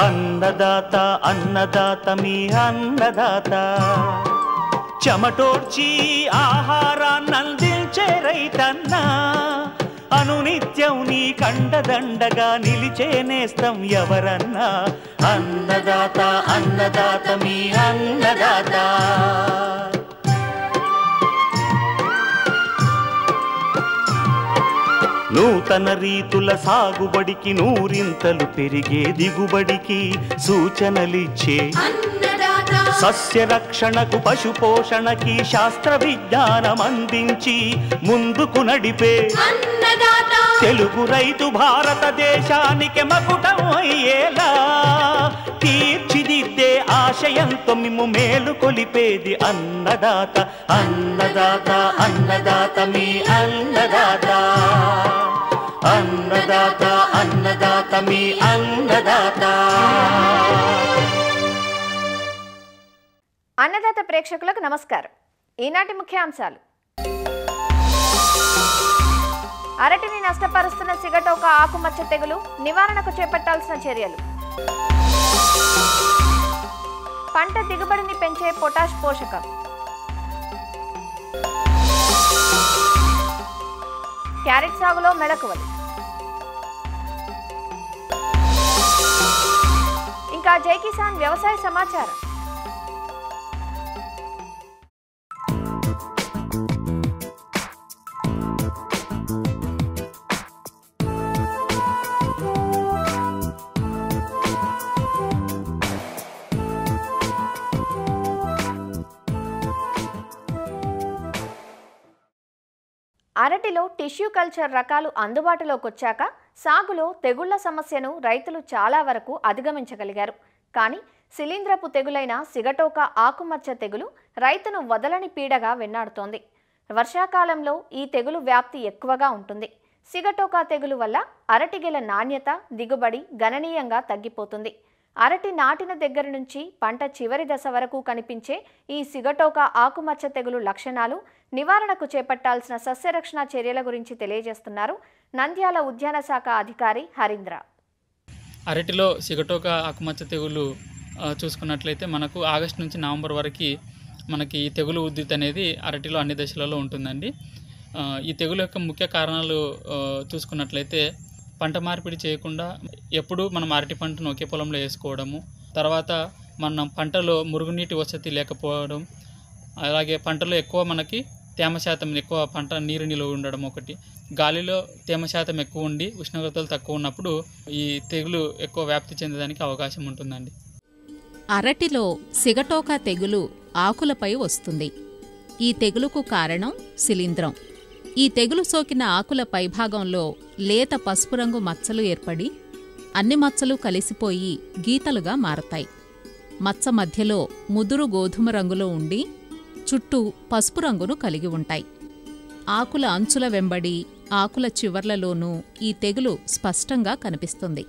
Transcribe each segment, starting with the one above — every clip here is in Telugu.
అన్నదాత అన్నదాత మీ అన్నదాత చెమటోడ్చి ఆహారాన్నందించే రైతన్నా అనునిత్యం నీ కండదండగా నిలిచే నేస్తం ఎవరన్నా అన్నదాత అన్నదాత మీ అన్నదాత నూతన రీతుల సాగుబడికి నూరింతలు పెరిగే దిగుబడికి సూచనలిచ్చే సస్య రక్షణకు పశు పోషణకి శాస్త్ర విజ్ఞానం అందించి ముందుకు నడిపే తెలుగు రైతు భారతదేశానికి మకుటం అయ్యేలా తీర్చిదిద్దే ఆశయంతో మిమ్ము మేలు కొలిపేది అన్నదాత అన్నదాత అన్నదాత మీ అన్నదాత అన్నదాత అన్నదాత మీ అన్నదాత. అన్నదాత ప్రేక్షకులకు నమస్కారం. ఈనాటి ముఖ్యాంశాలు: అరటిని నష్టపరుస్తున్న సిగటోక ఆకుమచ్చ తెగులు నివారణకు చేపట్టాల్సిన చర్యలు, పంట దిగుబడిని పెంచే పొటాష్ పోషకం, క్యారెట్ సాగులో మెళకువలు, ఇంకా జై కిసాన్ వ్యవసాయ సమాచారం. అరటిలో టిష్యూ కల్చర్ రకాలు అందుబాటులోకి వచ్చాక సాగులో తెగుళ్ల సమస్యను రైతులు చాలా వరకు అధిగమించగలిగారు. కానీ శిలీంద్రపు తెగులైన సిగటోక ఆకుమచ్చ తెగులు రైతును వదలని పీడగా వెన్నాడుతోంది. వర్షాకాలంలో ఈ తెగులు వ్యాప్తి ఎక్కువగా ఉంటుంది. సిగటోక తెగులు వల్ల అరటి గెల నాణ్యత, దిగుబడి గణనీయంగా తగ్గిపోతుంది. అరటి నాటిన దగ్గర నుంచి పంట చివరి దశ వరకు కనిపించే ఈ సిగటోక ఆకుమచ్చ తెగులు లక్షణాలు, నివారణకు చేపట్టాల్సిన సస్యరక్షణ చర్యల గురించి తెలియజేస్తున్నారు నంద్యాల ఉద్యాన శాఖ అధికారి హరీంద్ర. అరటిలో సిగటోక ఆకుమచ్చ తెగులు చూసుకున్నట్లయితే మనకు ఆగస్టు నుంచి నవంబర్ వరకు మనకి ఈ తెగులు ఉధృతి అనేది అరటిలో అన్ని దశలలో ఉంటుందండి. ఈ తెగులు యొక్క ముఖ్య కారణాలు చూసుకున్నట్లయితే పంట మార్పిడి చేయకుండా ఎప్పుడు మనం అరటి పంటను ఒకే పొలంలో వేసుకోవడము, తర్వాత మనం పంటలో మురుగునీటి వసతి లేకపోవడం, అలాగే పంటలో ఎక్కువ మనకి తేమ శాతం ఎక్కువ, పంట నీరు నిలువ ఉండడం ఒకటి, గాలిలో తేమ శాతం ఎక్కువ ఉండి ఉష్ణోగ్రతలు తక్కువ ఉన్నప్పుడు ఈ తెగులు ఎక్కువ వ్యాప్తి చెందడానికి అవకాశం ఉంటుందండి. అరటిలో సిగటోక తెగులు ఆకులపై వస్తుంది. ఈ తెగులుకు కారణం శిలీంధ్రం. ఈ తెగులు సోకిన ఆకుల పైభాగంలో లేత పసుపు రంగు మచ్చలు ఏర్పడి అన్ని మచ్చలు కలిసిపోయి గీతలుగా మారతాయి. మచ్చ మధ్యలో ముదురు గోధుమ రంగులో ఉండి చుట్టూ పసుపు రంగును కలిగి ఉంటాయి. ఆకుల అంచుల వెంబడి ఆకుల చివర్లలోనూ ఈ తెగులు స్పష్టంగా కనిపిస్తుంది.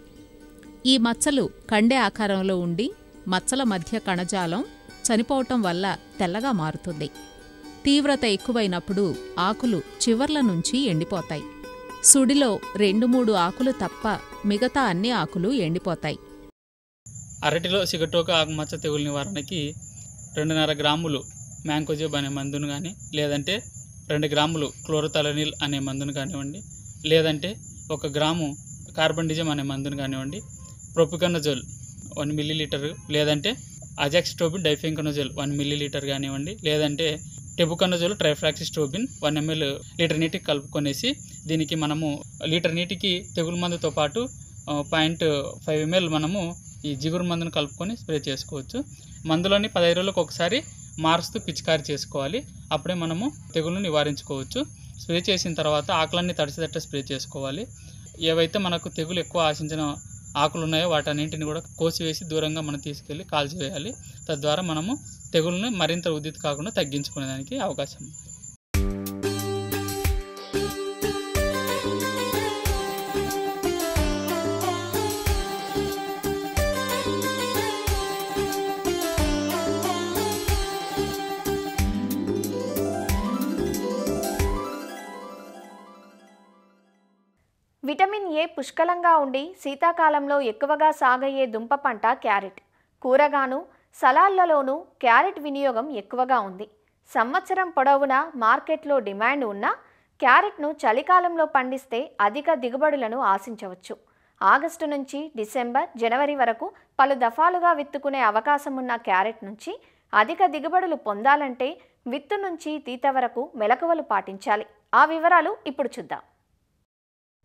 ఈ మచ్చలు కండె ఆకారంలో ఉండి మచ్చల మధ్య కణజాలం చనిపోవటం వల్ల తెల్లగా మారుతుంది. తీవ్రత ఎక్కువైనప్పుడు ఆకులు చివర్ల నుంచి ఎండిపోతాయి. సుడిలో 2-3 ఆకులు తప్ప మిగతా అన్ని ఆకులు ఎండిపోతాయి. అరటిలో సిగటోక ఆకుమచ్చ తెగులు నివారణకి 2.5 గ్రాములు మ్యాంకోజెబ్ అనే మందును కానీ, లేదంటే 2 గ్రాములు క్లోరోథాలనిల్ అనే మందును కానివ్వండి, లేదంటే 1 గ్రాము కార్బండిజం అనే మందును కానివ్వండి, ప్రొపికనజోల్ 1 మిల్లీలీటర్, లేదంటే అజాక్సిస్ట్రోబిన్ డైఫెన్కనజోల్ 1 మిల్లీలీటర్ కానివ్వండి, లేదంటే టెబుకనజోల్ ట్రైఫ్లాక్సిస్ట్రోబిన్ 1 ml లీటర్ నీటికి కలుపుకొనేసి దీనికి మనము లీటర్ నీటికి తెగులు మందుతో పాటు 0.5 ml మనము ఈ జిగురు మందును కలుపుకొని స్ప్రే చేసుకోవచ్చు. మందులోని 15 రోజులకు ఒకసారి మారుస్తూ పిచికారీ చేసుకోవాలి. అప్పుడే మనము తెగులను నివారించుకోవచ్చు. స్ప్రే చేసిన తర్వాత ఆకులన్నీ తడిసేటట్టు స్ప్రే చేసుకోవాలి. ఏవైతే మనకు తెగులు ఎక్కువ ఆశించిన ఆకులు ఉన్నాయో వాటన్నింటిని కూడా కోసివేసి దూరంగా మనం తీసుకెళ్ళి కాల్చివేయాలి. తద్వారా మనము తెగులను మరింత ఉధృతి కాకుండా తగ్గించుకునేదానికి అవకాశం ఉంది. విటమిన్ ఏ పుష్కలంగా ఉండి శీతాకాలంలో ఎక్కువగా సాగయ్యే దుంప పంట క్యారెట్. కూరగాను సలాడ్లలోనూ క్యారెట్ వినియోగం ఎక్కువగా ఉంది. సంవత్సరం పొడవునా మార్కెట్లో డిమాండ్ ఉన్నా క్యారెట్ను చలికాలంలో పండిస్తే అధిక దిగుబడులను ఆశించవచ్చు. ఆగస్టు నుంచి డిసెంబర్, జనవరి వరకు పలు దఫాలుగా విత్తుకునే అవకాశం ఉన్న క్యారెట్ నుంచి అధిక దిగుబడులు పొందాలంటే విత్తు నుంచి తీత వరకు మెలకువలు పాటించాలి. ఆ వివరాలు ఇప్పుడు చూద్దాం.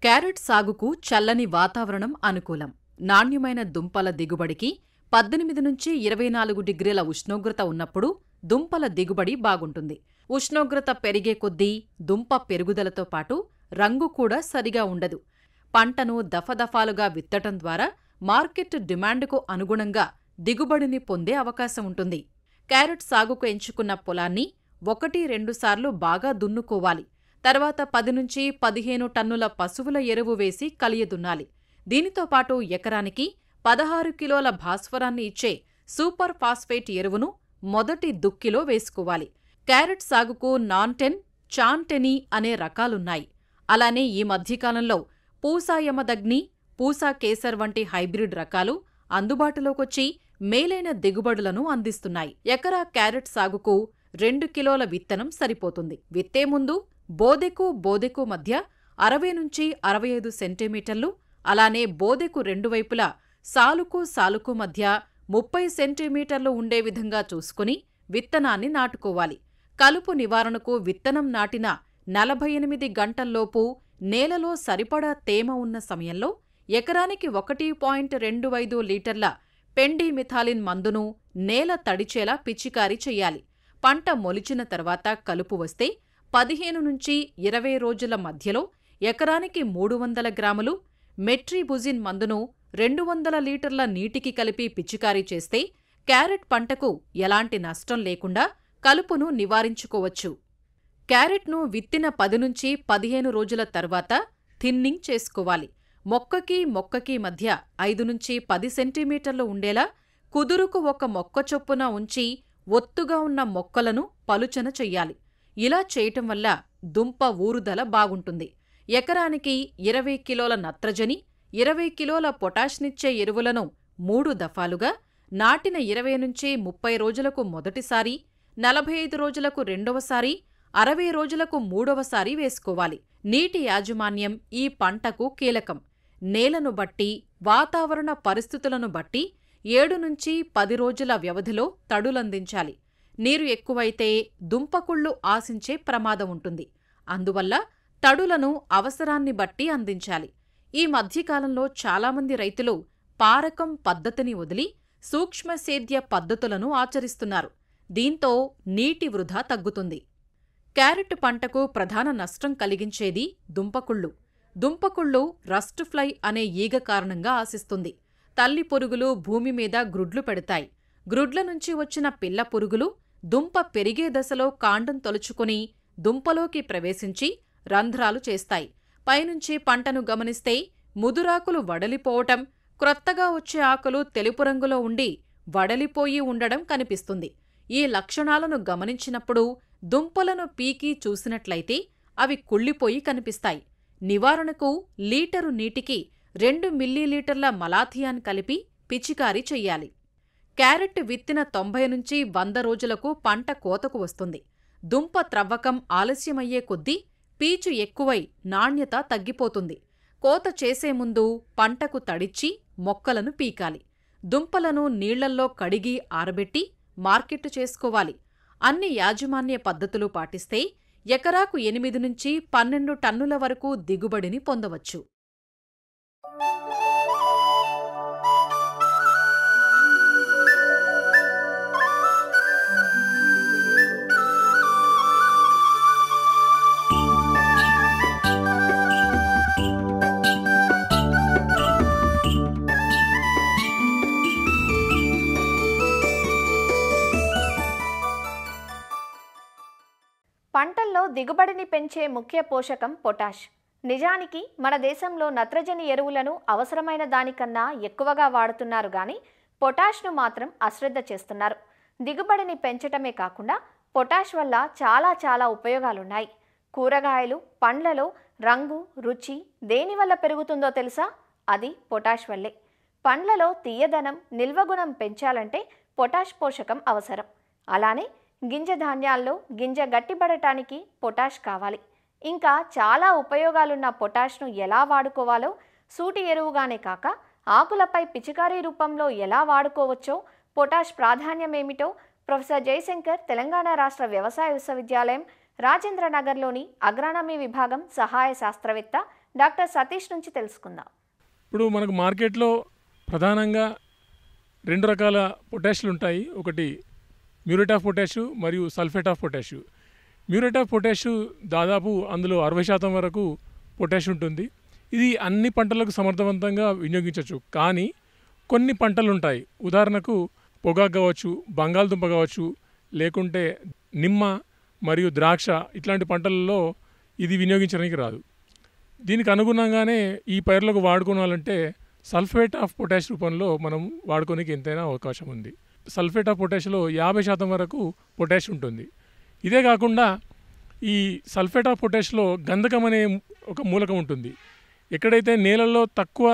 క్యారెట్ సాగుకు చల్లని వాతావరణం అనుకూలం. నాణ్యమైన దుంపల దిగుబడికి 18 నుంచి 24 డిగ్రీల ఉష్ణోగ్రత ఉన్నప్పుడు దుంపల దిగుబడి బాగుంటుంది. ఉష్ణోగ్రత పెరిగే కొద్దీ దుంప పెరుగుదలతో పాటు రంగు కూడా సరిగా ఉండదు. పంటను దఫదఫాలుగా విత్తటం ద్వారా మార్కెట్ డిమాండ్కు అనుగుణంగా దిగుబడిని పొందే అవకాశం ఉంటుంది. క్యారెట్ సాగుకు ఎంచుకున్న పొలాన్ని 1-2 సార్లు బాగా దున్నుకోవాలి. తర్వాత 10 నుంచి 15 టన్నుల పశువుల ఎరువు వేసి కలియదున్నాలి. దీనితో పాటు ఎకరానికి 16 కిలోల భాస్వరాన్ని ఇచ్చే సూపర్ ఫాస్ఫేట్ ఎరువును మొదటి దుక్కిలో వేసుకోవాలి. క్యారెట్ సాగుకు నాన్-10, చాన్-10 అనే రకాలున్నాయి. అలానే ఈ మధ్యకాలంలో పూసా యమదగ్ని, పూసా కేసర్ వంటి హైబ్రిడ్ రకాలు అందుబాటులోకొచ్చి మేలైన దిగుబడులను అందిస్తున్నాయి. ఎకరా క్యారెట్ సాగుకు 2 కిలోల విత్తనం సరిపోతుంది. విత్తే ముందు బోదెకు మధ్య 60 నుంచి 65 సెంటీమీటర్లు, అలానే బోదెకు రెండు వైపులా సాలుకు మధ్య 30 సెంటీమీటర్లు ఉండే విధంగా చూసుకుని విత్తనాన్ని నాటుకోవాలి. కలుపు నివారణకు విత్తనం నాటిన 48 గంటల్లోపు నేలలో సరిపడా తేమ ఉన్న సమయంలో ఎకరానికి 1.25 లీటర్ల పెండిమిథాలిన్ మందును నేల తడిచేలా పిచికారీ చెయ్యాలి. పంట మొలిచిన తర్వాత కలుపు వస్తే 15 నుంచి 20 రోజుల మధ్యలో ఎకరానికి 300 గ్రాములు మెట్రిబుజిన్ మందును 200 లీటర్ల నీటికి కలిపి పిచికారీ చేస్తే క్యారెట్ పంటకు ఎలాంటి నష్టం లేకుండా కలుపును నివారించుకోవచ్చు. క్యారెట్ను విత్తిన 10 నుంచి 15 రోజుల తర్వాత థిన్నింగ్ చేసుకోవాలి. మొక్కకి మధ్య 5 నుంచి 10 సెంటీమీటర్లు ఉండేలా కుదురుకు ఒక మొక్క చొప్పున ఉంచి ఒత్తుగా ఉన్న మొక్కలను పలుచన చెయ్యాలి. ఇలా చేయటం వల్ల దుంప ఊరుదల బాగుంటుంది. ఎకరానికి 20 కిలోల నత్రజని, 20 కిలోల పొటాష్నిచ్చే ఎరువులను 3 దఫాలుగా నాటిన 20 నుంచి 30 రోజులకు మొదటిసారి, 45 రోజులకు రెండవసారి, 60 రోజులకు మూడవసారి వేసుకోవాలి. నీటి యాజమాన్యం ఈ పంటకు కీలకం. నేలను బట్టి, వాతావరణ పరిస్థితులను బట్టి 7 నుంచి 10 రోజుల వ్యవధిలో తడులందించాలి. నీరు ఎక్కువైతే దుంపకుళ్ళు ఆశించే ప్రమాదం ఉంటుంది. అందువల్ల తడులను అవసరాన్ని బట్టి అందించాలి. ఈ మధ్యకాలంలో చాలామంది రైతులు పారకం పద్ధతిని వదిలి సూక్ష్మసేద్య పద్ధతులను ఆచరిస్తున్నారు. దీంతో నీటి వృధా తగ్గుతుంది. క్యారెట్ పంటకు ప్రధాన నష్టం కలిగించేది దుంపకుళ్ళు. దుంపకుళ్ళు రస్ట్ ఫ్లై అనే ఈగ కారణంగా ఆశిస్తుంది. తల్లి పురుగులు భూమి మీద గ్రుడ్లు పెడతాయి. గ్రుడ్ల నుంచి వచ్చిన పిల్ల పురుగులు దుంప పెరిగే దశలో కాండం తొలుచుకుని దుంపలోకి ప్రవేశించి రంధ్రాలు చేస్తాయి. పైనుంచి పంటను గమనిస్తే ముదురాకులు వడలిపోవటం, క్రొత్తగా వచ్చే ఆకులు తెలుపు రంగులో ఉండి వడలిపోయి ఉండడం కనిపిస్తుంది. ఈ లక్షణాలను గమనించినప్పుడు దుంపలను పీకి చూసినట్లయితే అవి కుళ్ళిపోయి కనిపిస్తాయి. నివారణకు లీటరు నీటికి 2 మిల్లీలీటర్ల మలాథియాన్ కలిపి పిచికారీ చెయ్యాలి. క్యారెట్ విత్తిన 90 నుంచి 100 రోజులకు పంట కోతకు వస్తుంది. దుంప త్రవ్వకం ఆలస్యమయ్యే కొద్దీ పీచు ఎక్కువై నాణ్యత తగ్గిపోతుంది. కోత చేసే ముందు పంటకు తడిచ్చి మొక్కలను పీకాలి. దుంపలను నీళ్లల్లో కడిగి ఆరబెట్టి మార్కెట్టు చేసుకోవాలి. అన్ని యాజమాన్య పద్ధతులు పాటిస్తే ఎకరాకు 8 నుంచి 12 టన్నుల వరకు దిగుబడిని పొందవచ్చు. పంటల్లో దిగుబడిని పెంచే ముఖ్య పోషకం పొటాష్. నిజానికి మన దేశంలో నత్రజని ఎరువులను అవసరమైన దానికన్నా ఎక్కువగా వాడుతున్నారు గాని పొటాష్ను మాత్రం అశ్రద్ధ చేస్తున్నారు. దిగుబడిని పెంచటమే కాకుండా పొటాష్ వల్ల చాలా ఉపయోగాలున్నాయి. కూరగాయలు, పండ్లలో రంగు, రుచి దేనివల్ల పెరుగుతుందో తెలుసా? అది పొటాష్ వల్లే. పండ్లలో తీయదనం, నిల్వగుణం పెంచాలంటే పొటాష్ పోషకం అవసరం. అలానే గింజ ధాన్యాల్లో గింజ గట్టిపడటానికి పొటాష్ కావాలి. ఇంకా చాలా ఉపయోగాలున్న పొటాష్ను ఎలా వాడుకోవాలో, సూటి ఎరువుగానే కాక ఆకులపై పిచికారీ రూపంలో ఎలా వాడుకోవచ్చో, పొటాష్ ప్రాధాన్యమేమిటో ప్రొఫెసర్ జయశంకర్ తెలంగాణ రాష్ట్ర వ్యవసాయ విశ్వవిద్యాలయం రాజేంద్రనగర్లోని అగ్రానమీ విభాగం సహాయ శాస్త్రవేత్త డాక్టర్ సతీష్ నుంచి తెలుసుకుందాం. ఇప్పుడు మనకు మార్కెట్లో ప్రధానంగా 2 రకాల పొటాష్లు ఉంటాయి. ఒకటి మ్యూరేట్ ఆఫ్ పొటాష్ మరియు sulphate of potash. Muriate of potash దాదాపు అందులో 60% వరకు పొటాష్ ఉంటుంది. ఇది అన్ని పంటలకు సమర్థవంతంగా వినియోగించవచ్చు. కానీ కొన్ని పంటలు ఉంటాయి, ఉదాహరణకు పొగాకు కావచ్చు, బంగాళదుంప కావచ్చు, లేకుంటే నిమ్మ మరియు ద్రాక్ష, ఇట్లాంటి పంటలలో ఇది వినియోగించడానికి రాదు. దీనికి అనుగుణంగానే ఈ పైర్లకు వాడుకోవాలంటే సల్ఫేట్ ఆఫ్ పొటాష్ రూపంలో మనం వాడుకోనికి ఎంతైనా అవకాశం ఉంది. సల్ఫేట్ ఆఫ్ పొటాష్లో 50% వరకు పొటాష్ ఉంటుంది. ఇదే కాకుండా ఈ సల్ఫేట్ ఆఫ్ పొటాష్లో గంధకం అనే ఒక మూలకం ఉంటుంది. ఎక్కడైతే నేలల్లో తక్కువ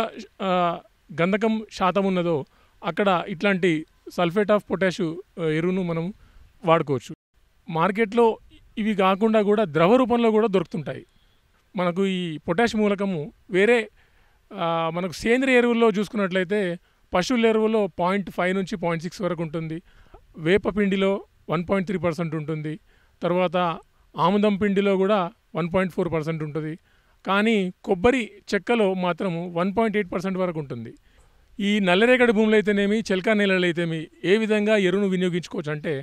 గంధకం శాతం ఉన్నదో అక్కడ ఇట్లాంటి సల్ఫేట్ ఆఫ్ పొటాష్ ఎరువును మనం వాడుకోవచ్చు. మార్కెట్లో ఇవి కాకుండా కూడా ద్రవ రూపంలో కూడా దొరుకుతుంటాయి. మనకు ఈ పొటాష్ మూలకము వేరే మనకు సేంద్రియ ఎరువుల్లో చూసుకున్నట్లయితే పశువుల ఎరువులో 0.5 నుంచి 0.6 వరకు ఉంటుంది. వేప పిండిలో 1.3% ఉంటుంది. తర్వాత ఆముదం పిండిలో కూడా 1.4% ఉంటుంది. కానీ కొబ్బరి చెక్కలో మాత్రం 1.8% వరకు ఉంటుంది. ఈ నల్లరేగడి భూములు అయితేనేమి, చెల్కా నేలలు అయితేమి ఏ విధంగా ఎరువును వినియోగించుకోవచ్చు అంటే,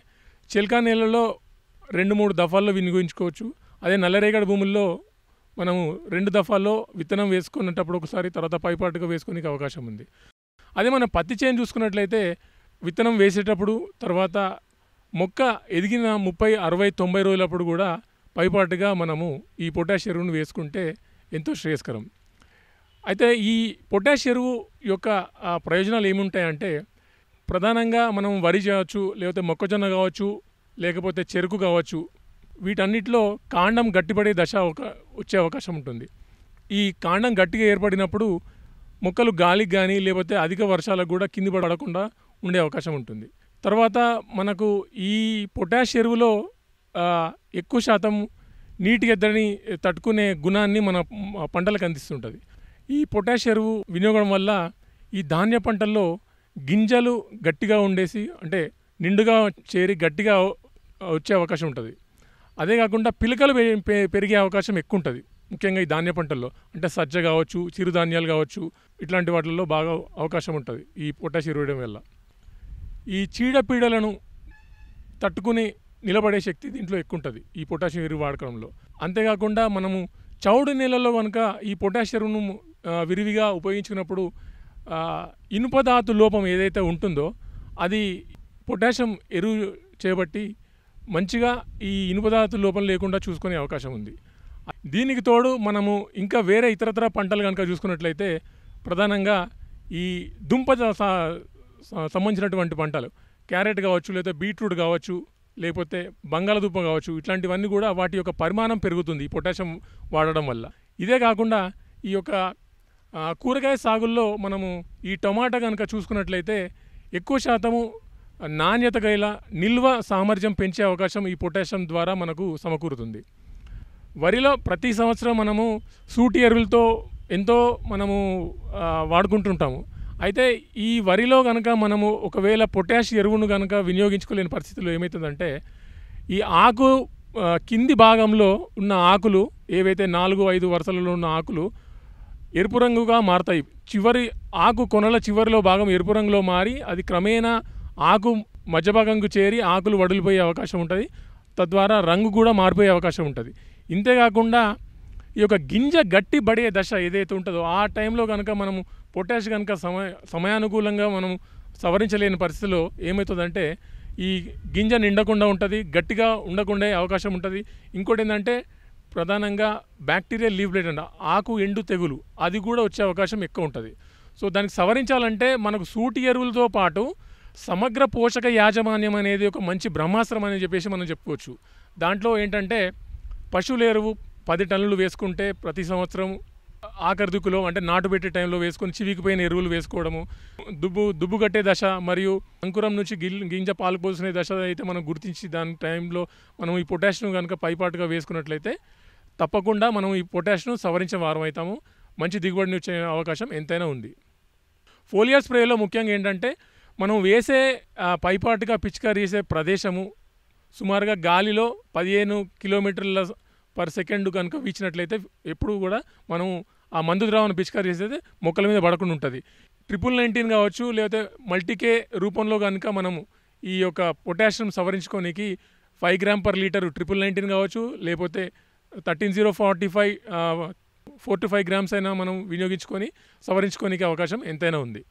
చెల్కా నేలలో 2-3 దఫాల్లో వినియోగించుకోవచ్చు. అదే నల్లరేగడి భూముల్లో మనము 2 దఫాల్లో విత్తనం వేసుకునేటప్పుడు ఒకసారి, తర్వాత పైపాటుగా వేసుకునే అవకాశం ఉంది. అదే మనం పత్తి చేను చూసుకున్నట్లయితే విత్తనం వేసేటప్పుడు, తర్వాత మొక్క ఎదిగిన 30, 60, 90 రోజులప్పుడు కూడా పైపాటుగా మనము ఈ పొటాష్ ఎరువును వేసుకుంటే ఎంతో శ్రేయస్కరం. అయితే ఈ పొటాష్ ఎరువు యొక్క ప్రయోజనాలు ఏముంటాయంటే, ప్రధానంగా మనం వరి చేయవచ్చు, లేకపోతే మొక్కజొన్న కావచ్చు, లేకపోతే చెరుకు కావచ్చు, వీటన్నిటిలో కాండం గట్టిపడే దశ వచ్చే అవకాశం ఉంటుంది. ఈ కాండం గట్టిగా ఏర్పడినప్పుడు మొక్కలు గాలికి కానీ లేకపోతే అధిక వర్షాలకు కూడా కింది పడకుండా ఉండే అవకాశం ఉంటుంది. తర్వాత మనకు ఈ పొటాష్ ఎరువులో ఎక్కువ శాతం నీటి ఎద్దడిని తట్టుకునే గుణాన్ని మన పంటలకు అందిస్తుంటుంది. ఈ పొటాష్ ఎరువు వినియోగం వల్ల ఈ ధాన్య పంటల్లో గింజలు గట్టిగా ఉండేసి, అంటే నిండుగా చేరి గట్టిగా వచ్చే అవకాశం ఉంటుంది. అదే కాకుండా పిలకలు పెరిగే అవకాశం ఎక్కువ ఉంటుంది. ముఖ్యంగా ఈ ధాన్య పంటల్లో, అంటే సజ్జ కావచ్చు, చిరుధాన్యాలు కావచ్చు, ఇట్లాంటి వాటిల్లో బాగా అవకాశం ఉంటుంది ఈ పొటాష్ ఎరువు వేయడం వల్ల. ఈ చీడపీడలను తట్టుకుని నిలబడే శక్తి దీంట్లో ఎక్కువ ఉంటుంది ఈ పొటాషియం ఎరువు వాడకంలో. అంతేకాకుండా మనము చౌడు నేలల్లో కనుక ఈ పొటాష్ ఎరువును విరివిగా ఉపయోగించుకున్నప్పుడు ఇనుపధాతు లోపం ఏదైతే ఉంటుందో అది పొటాషియం ఎరువు చేయబట్టి మంచిగా ఈ ఇనుపధాతు లోపం లేకుండా చూసుకునే అవకాశం ఉంది. దీనికి తోడు మనము ఇంకా వేరే ఇతరత్ర పంటలు కనుక చూసుకున్నట్లయితే, ప్రధానంగా ఈ దుంప సంబంధించినటువంటి పంటలు, క్యారెట్ కావచ్చు, లేదా బీట్రూట్ కావచ్చు, లేకపోతే బంగాళదుంప కావచ్చు, ఇట్లాంటివన్నీ కూడా వాటి యొక్క పరిమాణం పెరుగుతుంది ఈ పొటాషియం వాడడం వల్ల. ఇదే కాకుండా ఈ యొక్క కూరగాయ సాగుల్లో మనము ఈ టమాటా కనుక చూసుకున్నట్లయితే ఎక్కువ శాతము నాణ్యత గల నిల్వ సామర్థ్యం పెంచే అవకాశం ఈ పొటాషియం ద్వారా మనకు సమకూరుతుంది. వరిలో ప్రతి సంవత్సరం మనము సూటి ఎరువులతో ఎంతో మనము వాడుకుంటుంటాము. అయితే ఈ వరిలో కనుక మనము ఒకవేళ పొటాష్ ఎరువును కనుక వినియోగించుకోలేని పరిస్థితుల్లో ఏమవుతుందంటే, ఈ ఆకు కింది భాగంలో ఉన్న ఆకులు ఏవైతే 4-5 వరుసలలో ఉన్న ఆకులు ఎరుపు రంగుగా మారుతాయి. చివరి ఆకు కొనల చివరిలో భాగం ఎరుపు రంగులో మారి అది క్రమేణా ఆకు మధ్య భాగంకు చేరి ఆకులు వడిలిపోయే అవకాశం ఉంటుంది. తద్వారా రంగు కూడా మారిపోయే అవకాశం ఉంటుంది. ఇంతేకాకుండా ఈ యొక్క గింజ గట్టి పడే దశ ఏదైతే ఉంటుందో ఆ టైంలో కనుక మనము పొటాష్ కనుక సమయానుకూలంగా మనం సవరించలేని పరిస్థితిలో ఏమవుతుందంటే ఈ గింజ నిండకుండా ఉంటుంది, గట్టిగా ఉండకుండా అవకాశం ఉంటుంది. ఇంకోటి ఏంటంటే ప్రధానంగా బ్యాక్టీరియల్ లీవ్ బ్లైట్ అంట, ఆకు ఎండు తెగులు, అది కూడా వచ్చే అవకాశం ఎక్కువ ఉంటుంది. సో దానికి సవరించాలంటే మనకు సూటి ఎరువులతో పాటు సమగ్ర పోషక యాజమాన్యం అనేది ఒక మంచి బ్రహ్మాస్త్రం అని చెప్పేసి మనం చెప్పుకోవచ్చు. దాంట్లో ఏంటంటే పశువుల ఎరువు, 10 టన్నులు వేసుకుంటే ప్రతి సంవత్సరం ఆఖరి దిక్కులో అంటే నాటు పెట్టే టైంలో వేసుకొని చివికిపోయిన ఎరువులు వేసుకోవడము, దుబ్బు కట్టే దశ మరియు అంకురం నుంచి గింజ పాలు పోసుకునే దశ అయితే మనం గుర్తించి దాని టైంలో మనం ఈ పొటాషియం కనుక పైపాటుగా వేసుకున్నట్లయితే తప్పకుండా మనం ఈ పొటాషియం సవరించే వారం అవుతాము. మంచి దిగుబడిని వచ్చే అవకాశం ఎంతైనా ఉంది. ఫోలియర్ స్ప్రేలో ముఖ్యంగా ఏంటంటే మనం వేసే పైపాటుగా పిచికారీ చేసే ప్రదేశము సుమారుగా గాలిలో 15 కిలోమీటర్ల పర్ సెకండ్ కనుక వీచినట్లయితే ఎప్పుడు కూడా మనం ఆ మందు ద్రావణం పిచికారీ చేసేది మొక్కల మీద పడకుండా ఉంటుంది. 19 కావచ్చు, లేకపోతే మల్టీకే రూపంలో కనుక మనము ఈ యొక్క పొటాషియం సవరించుకోనికి 5 గ్రామ్ పర్ లీటరు 19 కావచ్చు, లేకపోతే 13045 4 to 5 గ్రామ్స్ అయినా మనం వినియోగించుకొని సవరించుకోనికి అవకాశం ఎంతైనా ఉంది.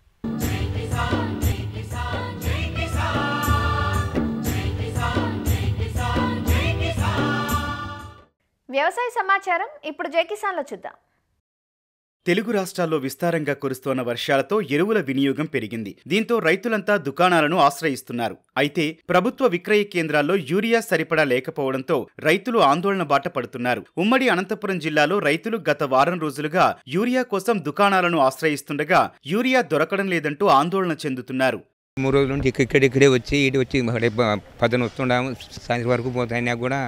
వ్యవసాయ సమాచారం ఇప్పుడు జై కిసాన్లో చూద్దాం. తెలుగు రాష్ట్రాల్లో విస్తారంగా కురుస్తోన్న వర్షాలతో ఎరువుల వినియోగం పెరిగింది. దీంతో రైతులంతా దుకాణాలను ఆశ్రయిస్తున్నారు. అయితే ప్రభుత్వ విక్రయ కేంద్రాల్లో యూరియా సరిపడా లేకపోవడంతో రైతులు ఆందోళన బాట పడుతున్నారు. ఉమ్మడి అనంతపురం జిల్లాలో రైతులు గత వారం రోజులుగా యూరియా కోసం దుకాణాలను ఆశ్రయిస్తుండగా యూరియా దొరకడం లేదంటూ ఆందోళన చెందుతున్నారు. 3 రోజుల నుంచి ఇక్కడే వచ్చి ఇటు వచ్చి పదన వస్తున్నాము, సాయంత్రం వరకు పోతాయినా కూడా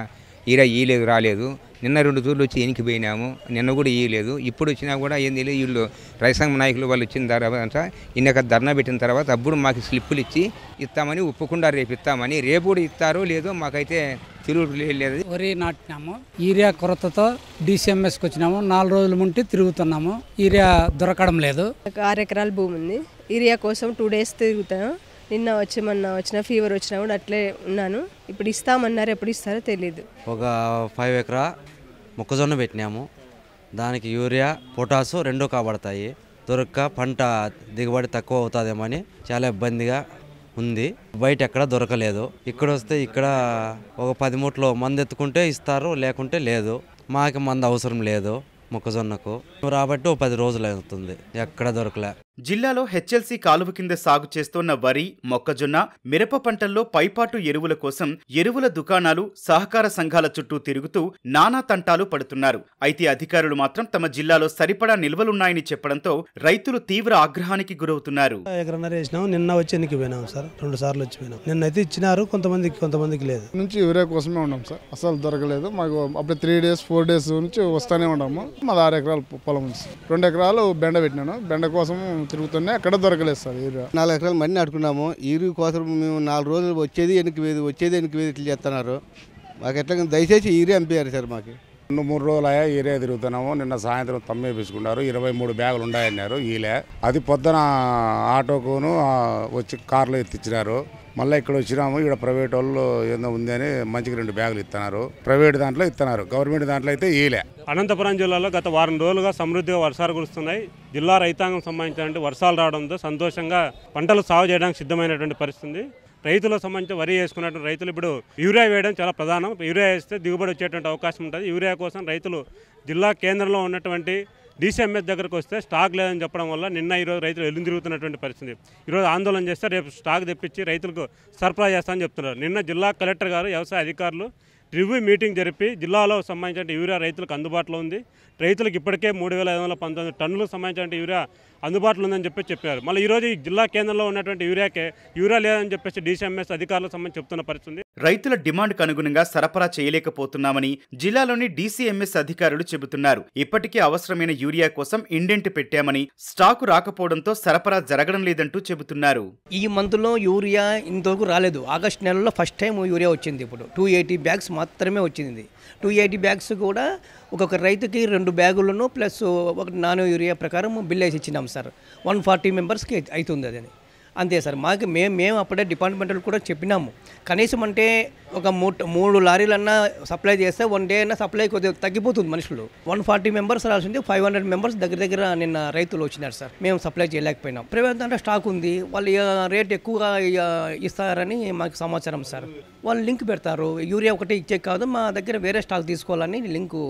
ఈలేదు, రాలేదు. నిన్న 2 తూర్లు వచ్చి ఎనికిపోయినాము, నిన్న కూడా ఇయ్యలేదు. ఇప్పుడు వచ్చినా కూడా ఏంది లేదు. వీళ్ళు రైతాంగ నాయకులు వాళ్ళు వచ్చిన తర్వాత ఇన్నక ధర్నా పెట్టిన తర్వాత అప్పుడు మాకు స్లిప్పులు ఇచ్చి ఇస్తామని ఒప్పుకుండా రేపు ఇస్తామని, రేపు కూడా ఇస్తారో లేదో మాకైతే తిరుగులేదు. వరి నాటినాము, యూరియా కొరతతో DCMSకి వచ్చినాము. 4 రోజుల ముందు తిరుగుతున్నాము, యూరియా దొరకడం లేదు. 6 ఎకరాల భూమి ఉంది. యూరియా కోసం 2 డేస్ తిరుగుతాను. నిన్న మొన్న వచ్చిన ఫీవర్ వచ్చినా కూడా అట్లే ఉన్నాను. ఇప్పుడు ఇస్తామన్నారు, ఎప్పుడు ఇస్తారో తెలియదు. ఒక 5 ఎకరా మొక్కజొన్న పెట్టినాము. దానికి యూరియా పొటాసు 2 కాబడతాయి. దొరక్క పంట దిగుబడి తక్కువ అవుతుందేమని చాలా ఇబ్బందిగా ఉంది. బయట ఎక్కడ దొరకలేదు. ఇక్కడ వస్తే ఇక్కడ ఒక 10 మూటలు మందు ఎత్తుకుంటే ఇస్తారు, లేకుంటే లేదు. మాకు మందు అవసరం లేదు మొక్కజొన్నకు. రాబట్టి 10 రోజులు అవుతుంది, ఎక్కడ దొరకలే. జిల్లాలో హెచ్ఎల్సీ కాలువ కింద సాగు చేస్తోన్న వరి, మొక్కజొన్న, మిరప పంటల్లో పైపాటు ఎరువుల కోసం ఎరువుల దుకాణాలు, సహకార సంఘాల చుట్టూ తిరుగుతూ నానా తంటాలు పడుతున్నారు. అయితే అధికారులు మాత్రం తమ జిల్లాలో సరిపడా నిల్వలున్నాయని చెప్పడంతో రైతులు తీవ్ర ఆగ్రహానికి గురవుతున్నారు. నిన్న వచ్చి ఎన్నికి పోయినాం సార్, 2 సార్లు వచ్చి పోయినాం. నిన్నైతే ఇచ్చినారు, కొంతమందికి లేదు. నుంచి యూరియా కోసమే ఉన్నాం సార్, అసలు దొరకలేదు మాకు. అప్పుడు 3 డేస్ 4 డేస్ నుంచి వస్తానే ఉన్నాము. మాది 6 ఎకరాల పొలం ఉంది. 2 ఎకరాలు బెండ పెట్టినాను. బెండ కోసం తిరుగుతున్నాయి, ఎక్కడ దొరకలేదు సార్ యూరియా. 4 ఎకరాలు మన్ని నాటుకున్నాము. యూరియా కోసం మేము 4 రోజులు వచ్చేది వెనక్కి వేది ఇట్లా చేస్తున్నారు. మాకు ఎట్లా దయచేసి యూరియా పంపించారు సార్. మాకు 2-3 రోజులు అయ్యా యూరియా తిరుగుతున్నాము. నిన్న సాయంత్రం తమ్మే వేసుకున్నారు, 23 బ్యాగులు ఉన్నాయన్నారు. ఈలే అది పొద్దున ఆటోకును వచ్చి కార్లో ఎత్తిచ్చినారు. మళ్ళీ ఇక్కడ వచ్చినాము. ఇక్కడ ప్రైవేట్ వాళ్ళు ఏదో ఉంది అని మంచిగా 2 బ్యాగులు ఇస్తున్నారు. ప్రైవేట్ దాంట్లో ఇస్తున్నారు, గవర్నమెంట్ దాంట్లో అయితే ఈలే. అనంతపురం జిల్లాలో గత వారం రోజులుగా సమృద్ధిగా వర్షాలు కురుస్తున్నాయి. జిల్లా రైతాంగం సంబంధించిన వర్షాలు రావడంతో సంతోషంగా పంటలు సాగు చేయడానికి సిద్ధమైనటువంటి పరిస్థితి. రైతులకు సంబంధించి వరి వేసుకున్నటువంటి రైతులు ఇప్పుడు యూరియా వేయడం చాలా ప్రధానం. యూరియా వేస్తే దిగుబడి వచ్చేటువంటి అవకాశం ఉంటుంది. యూరియా కోసం రైతులు జిల్లా కేంద్రంలో ఉన్నటువంటి DCMS దగ్గరకు వస్తే స్టాక్ లేదని చెప్పడం వల్ల నిన్న ఈరోజు రైతులు ఎల్లు తిరుగుతున్నటువంటి పరిస్థితి. ఈరోజు ఆందోళన చేస్తే రేపు స్టాక్ తెప్పించి రైతులకు సరఫరా చేస్తామని చెప్తున్నారు. నిన్న జిల్లా కలెక్టర్ గారు, వ్యవసాయ అధికారులు రివ్యూ మీటింగ్ జరిపి జిల్లాలో సంబంధించిన యూరియా రైతులకు అందుబాటులో ఉంది. రైతులకు ఇప్పటికే 3519 టన్నులకు సంబంధించిన యూరియా అందుబాటులో ఉందని చెప్పారు. మళ్ళీ ఈరోజు ఈ జిల్లా కేంద్రంలో ఉన్నటువంటి యూరియా లేదని చెప్పేసి DCMS అధికారులకు సంబంధించి చెప్తున్న పరిస్థితి. రైతుల డిమాండ్కు అనుగుణంగా సరఫరా చేయలేకపోతున్నామని జిల్లాలోని DCMS అధికారులు చెబుతున్నారు. ఇప్పటికే అవసరమైన యూరియా కోసం ఇండెంట్ పెట్టామని, స్టాకు రాకపోవడంతో సరఫరా జరగడం లేదంటూ చెబుతున్నారు. ఈ మంత్లో యూరియా ఇంతవరకు రాలేదు. ఆగస్టు నెలలో ఫస్ట్ టైం యూరియా వచ్చింది. ఇప్పుడు 280 బ్యాగ్స్ మాత్రమే వచ్చింది. 280 బ్యాగ్స్ కూడా ఒక్కొక్క రైతుకి 2 బ్యాగులను ప్లస్ ఒక నానో యూరియా ప్రకారం బిల్ వేసి ఇచ్చినాం సార్. 140 మెంబర్స్కి అవుతుంది అది. అంతే సార్. మేము అప్పుడే డిపార్ట్మెంట్లు కూడా చెప్పినాము. కనీసం అంటే ఒక 3 లారీలన్నా సప్లై చేస్తే 1 డే అయినా సప్లై కొద్దిగా తగ్గిపోతుంది మనుషులు. 140 మెంబర్స్ రాల్సింది 500 మెంబర్స్ దగ్గర నిన్న రైతులు వచ్చినారు సార్. మేము సప్లై చేయలేకపోయినాం. ప్రైవేట్ దాంట్లో స్టాక్ ఉంది, వాళ్ళు రేట్ ఎక్కువగా ఇస్తారని మాకు సమాచారం సార్. వాళ్ళు లింక్ పెడతారు, యూరియా ఒకటి ఇచ్చే కాదు, మా దగ్గర వేరే స్టాక్ తీసుకోవాలని లింకు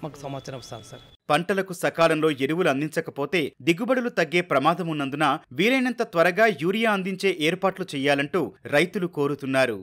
మాకు సమాచారం ఇస్తాను సార్. పంటలకు సకాలంలో ఎరువులు అందించకపోతే దిగుబడులు తగ్గే ప్రమాదం ఉన్నందున వీలైనంత త్వరగా యూరియా అందించే ఏర్పాట్లు చేయాలంటూ రైతులు కోరుతున్నారు.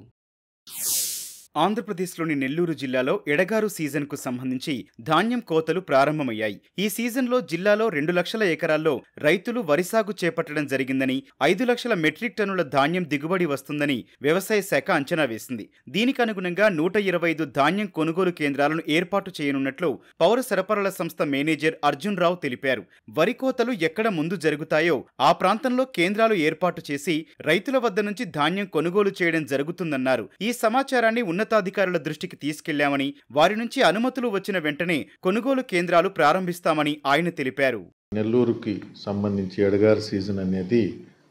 ఆంధ్రప్రదేశ్లోని నెల్లూరు జిల్లాలో ఎడగారు సీజన్కు సంబంధించి ధాన్యం కోతలు ప్రారంభమయ్యాయి. ఈ సీజన్లో జిల్లాలో 2 లక్షల ఎకరాల్లో రైతులు వరి సాగు చేపట్టడం జరిగిందని, 5 లక్షల మెట్రిక్ టన్నుల ధాన్యం దిగుబడి వస్తుందని వ్యవసాయ శాఖ అంచనా వేసింది. దీనికి అనుగుణంగా 125 ధాన్యం కొనుగోలు కేంద్రాలను ఏర్పాటు చేయనున్నట్లు పౌర సరఫరాల సంస్థ మేనేజర్ అర్జున్ రావు తెలిపారు. వరి కోతలు ఎక్కడ ముందు జరుగుతాయో ఆ ప్రాంతంలో కేంద్రాలు ఏర్పాటు చేసి రైతుల వద్ద నుంచి ధాన్యం కొనుగోలు చేయడం జరుగుతుందన్నారు. ఈ సమాచారాన్ని ఉన్నతాధికారుల దృష్టికి తీసుకెళ్లామని, వారి నుంచి అనుమతులు వచ్చిన వెంటనే కొనుగోలు కేంద్రాలు ప్రారంభిస్తామని ఆయన తెలిపారు. నెల్లూరుకి సంబంధించి ఎడగారు సీజన్ అనేది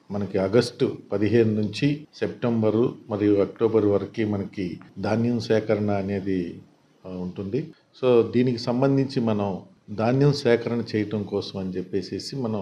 మనకి ఆగస్టు 15 నుంచి సెప్టెంబరు మరియు అక్టోబర్ వరకు మనకి ధాన్యం సేకరణ అనేది ఉంటుంది. సో దీనికి సంబంధించి మనం ధాన్యం సేకరణ చేయటం కోసం అని చెప్పేసి మనం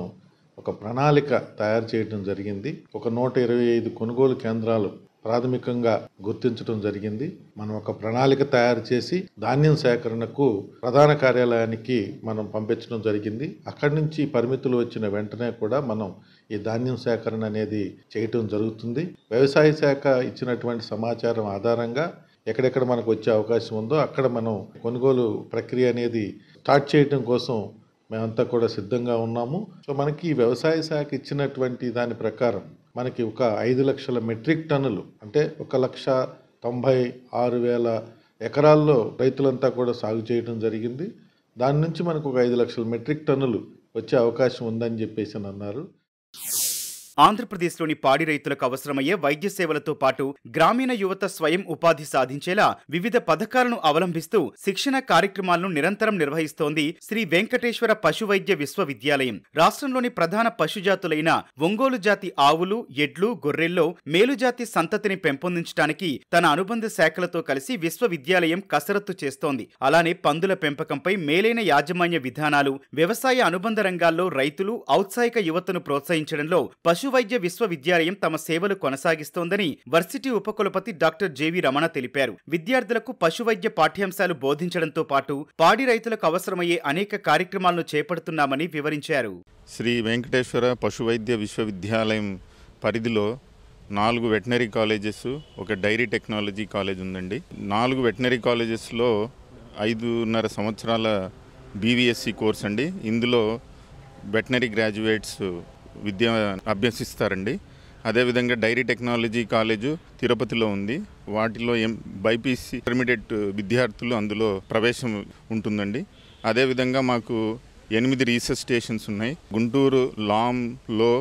ఒక ప్రణాళిక తయారు చేయడం జరిగింది. ఒక 125 కొనుగోలు కేంద్రాలు ప్రాథమికంగా గుర్తించడం జరిగింది. మనం ఒక ప్రణాళిక తయారు చేసి ధాన్యం సేకరణకు ప్రధాన కార్యాలయానికి మనం పంపించడం జరిగింది. అక్కడి నుంచి పరిమితులు వచ్చిన వెంటనే కూడా మనం ఈ ధాన్యం సేకరణ అనేది చేయటం జరుగుతుంది. వ్యవసాయ శాఖ ఇచ్చినటువంటి సమాచారం ఆధారంగా ఎక్కడెక్కడ మనకు వచ్చే అవకాశం ఉందో అక్కడ మనం కొనుగోలు ప్రక్రియ అనేది స్టార్ట్ చేయడం కోసం మేమంతా కూడా సిద్ధంగా ఉన్నాము. సో మనకి వ్యవసాయ శాఖ ఇచ్చినటువంటి దాని ప్రకారం మనకి ఒక 5 లక్షల మెట్రిక్ టన్నులు అంటే 1,96,000 ఎకరాల్లో రైతులంతా కూడా సాగు చేయడం జరిగింది. దాని నుంచి మనకు ఒక 5 లక్షల మెట్రిక్ టన్నులు వచ్చే అవకాశం ఉందని చెప్పేసి అన్నారు. ఆంధ్రప్రదేశ్లోని పాడి రైతులకు అవసరమయ్యే వైద్య సేవలతో పాటు గ్రామీణ యువత స్వయం ఉపాధి సాధించేలా వివిధ పథకాలను అవలంబిస్తూ శిక్షణ కార్యక్రమాలను నిరంతరం నిర్వహిస్తోంది శ్రీ వెంకటేశ్వర పశు వైద్య విశ్వవిద్యాలయం. రాష్ట్రంలోని ప్రధాన పశుజాతులైన ఒంగోలు జాతి ఆవులు, ఎడ్లు, గొర్రెల్లో మేలుజాతి సంతతిని పెంపొందించడానికి తన అనుబంధ శాఖలతో కలిసి విశ్వవిద్యాలయం కసరత్తు చేస్తోంది. అలానే పందుల పెంపకంపై మేలైన యాజమాన్య విధానాలు, వ్యవసాయ అనుబంధ రంగాల్లో రైతులు, ఔత్సాహిక యువతను ప్రోత్సహించడంలో పశు వైద్య విశ్వవిద్యాలయం తమ సేవలు కొనసాగిస్తోందని వర్సిటీ ఉపకులపతి డాక్టర్ జేవి రమణ తెలిపారు. విద్యార్థులకు పశు వైద్య పాఠ్యాంశాలు బోధించడంతో పాటు పాడి రైతులకు అవసరమయ్యే అనేక కార్యక్రమాలను చేపడుతున్నామని వివరించారు. శ్రీ వెంకటేశ్వర పశు వైద్య విశ్వవిద్యాలయం పరిధిలో 4 వెటనరీ కాలేజెస్, ఒక డైరీ టెక్నాలజీ కాలేజ్ ఉందండి. 4 వెటనరీ కాలేజెస్లో 5.5 సంవత్సరాల బీవీఎస్సీ కోర్స్ అండి. ఇందులో వెటనరీ గ్రాడ్యుయేట్స్ విద్య అభ్యసిస్తారండి. అదేవిధంగా డైరీ టెక్నాలజీ కాలేజు తిరుపతిలో ఉంది. వాటిలో బైపీసీ ఇంటర్మీడియట్ విద్యార్థులు అందులో ప్రవేశం ఉంటుందండి. అదేవిధంగా మాకు 8 రీసెర్చ్ స్టేషన్స్ ఉన్నాయి. గుంటూరు లాంలో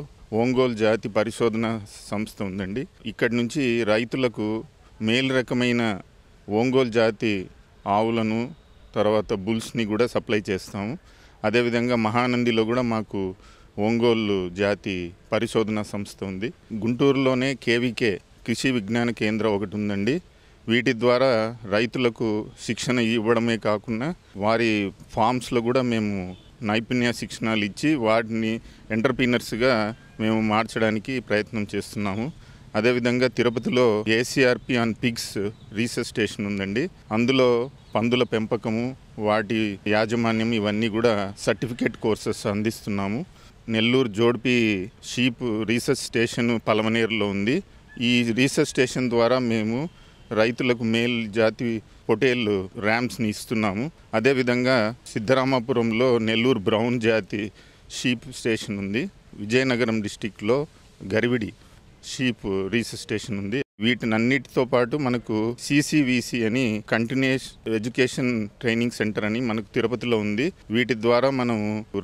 ఒంగోలు జాతి పరిశోధన సంస్థ ఉందండి. ఇక్కడి నుంచి రైతులకు మేలు రకమైన ఒంగోలు జాతి ఆవులను, తర్వాత బుల్స్ని కూడా సప్లై చేస్తాము. అదేవిధంగా మహానందిలో కూడా మాకు ఒంగోలు జాతి పరిశోధన సంస్థ ఉంది. గుంటూరులోనే కేవీకే కృషి విజ్ఞాన కేంద్రం ఒకటి ఉందండి. వీటి ద్వారా రైతులకు శిక్షణ ఇవ్వడమే కాకుండా వారి ఫామ్స్లో కూడా మేము నైపుణ్య శిక్షణలు ఇచ్చి వాటిని ఎంటర్ప్రీనర్స్గా మేము మార్చడానికి ప్రయత్నం చేస్తున్నాము. అదేవిధంగా తిరుపతిలో ఏసీఆర్పి ఆన్ పిగ్స్ రీసెర్చ్ స్టేషన్ ఉందండి. అందులో పందుల పెంపకము, వాటి యాజమాన్యం ఇవన్నీ కూడా సర్టిఫికేట్ కోర్సెస్ అందిస్తున్నాము. నెల్లూరు జోడ్పి షీప్ రీసెర్చ్ స్టేషన్ పలమనేరులో ఉంది. ఈ రీసెర్చ్ స్టేషన్ ద్వారా మేము రైతులకు మేల్ జాతి పొటేళ్ళు ర్యామ్స్ని ఇస్తున్నాము. అదేవిధంగా సిద్ధరామాపురంలో నెల్లూరు బ్రౌన్ జాతి షీప్ స్టేషన్ ఉంది. విజయనగరం డిస్టిక్లో గరివిడి షీప్ రీసెర్చ్ స్టేషన్ ఉంది. వీటినన్నిటితో పాటు మనకు సిసివిసి అని కంటిన్యూస్ ఎడ్యుకేషన్ ట్రైనింగ్ సెంటర్ అని మనకు తిరుపతిలో ఉంది. వీటి ద్వారా మనం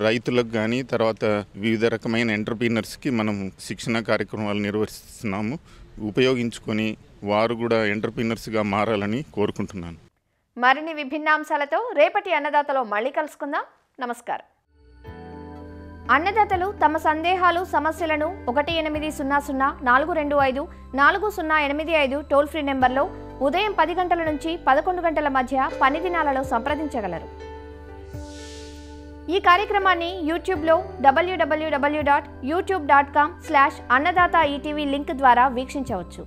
రైతులకు కానీ తర్వాత వివిధ రకమైన ఎంటర్ప్రీనర్స్కి మనం శిక్షణ కార్యక్రమాలు నిర్వహిస్తున్నాము. ఉపయోగించుకొని వారు కూడా ఎంటర్ప్రీనర్స్గా మారాలని కోరుకుంటున్నాను. మరిన్ని విభిన్న అంశాలతో రేపటి అన్నదాతలో మళ్ళీ కలుసుకుందాం. నమస్కారం. అన్నదాతలు తమ సందేహాలు, సమస్యలను 1800-425-4085 టోల్ ఫ్రీ నెంబర్లో ఉదయం 10 గంటల నుంచి 11 గంటల మధ్య పని దినాలలో సంప్రదించగలరు. ఈ కార్యక్రమాన్ని యూట్యూబ్లో www.youtube.com/annadaata ETV లింక్ ద్వారా వీక్షించవచ్చు.